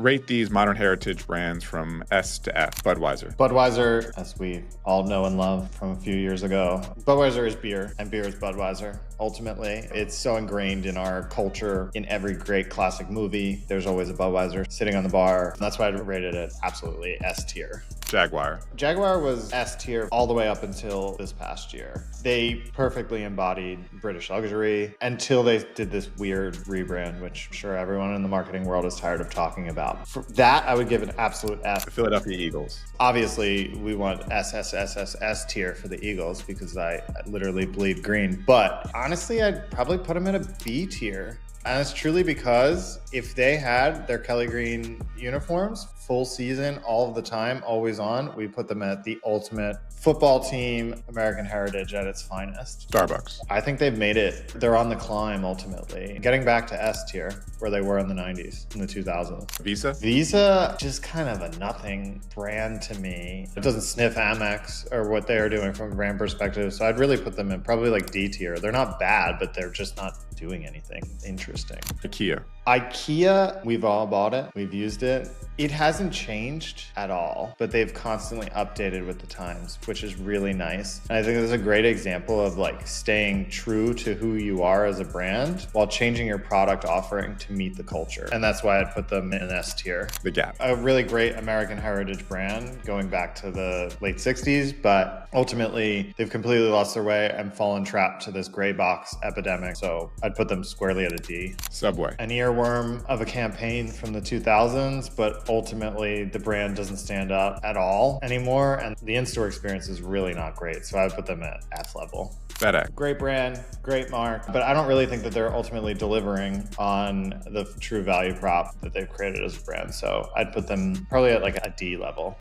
Rate these modern heritage brands from S to F. Budweiser. Budweiser, as we all know and love from a few years ago, Budweiser is beer, and beer is Budweiser. Ultimately, it's so ingrained in our culture. In every great classic movie, there's always a Budweiser sitting on the bar. And that's why I rated it absolutely S tier. Jaguar. Jaguar was S tier all the way up until this past year. They perfectly embodied British luxury until they did this weird rebrand, which I'm sure everyone in the marketing world is tired of talking about. For that, I would give an absolute F. The Philadelphia Eagles. Obviously, we want S tier for the Eagles because I literally bleed green. But honestly, I'd probably put them in a B tier. And it's truly because if they had their Kelly Green uniforms full season, all of the time, always on, we put them at the ultimate football team, American heritage at its finest. Starbucks. I think they've made it. They're on the climb ultimately. Getting back to S tier, where they were in the 90s, in the 2000s. Visa. Visa, just kind of a nothing brand to me. It doesn't sniff Amex or what they are doing from a brand perspective. So I'd really put them in probably like D tier. They're not bad, but they're just not doing anything interesting. IKEA, we've all bought it. We've used it. It hasn't changed at all, but they've constantly updated with the times, which is really nice. And I think this is a great example of like staying true to who you are as a brand while changing your product offering to meet the culture. And that's why I'd put them in S tier. The Gap. A really great American heritage brand going back to the late 60s, but ultimately they've completely lost their way and fallen trapped to this gray box epidemic. So I'd put them squarely at a D. Subway. An earworm of a campaign from the 2000s, but ultimately the brand doesn't stand up at all anymore. And the in-store experience is really not great. So I would put them at F level. FedEx. Great brand, great mark, but I don't really think that they're ultimately delivering on the true value prop that they've created as a brand. So I'd put them probably at like a D level.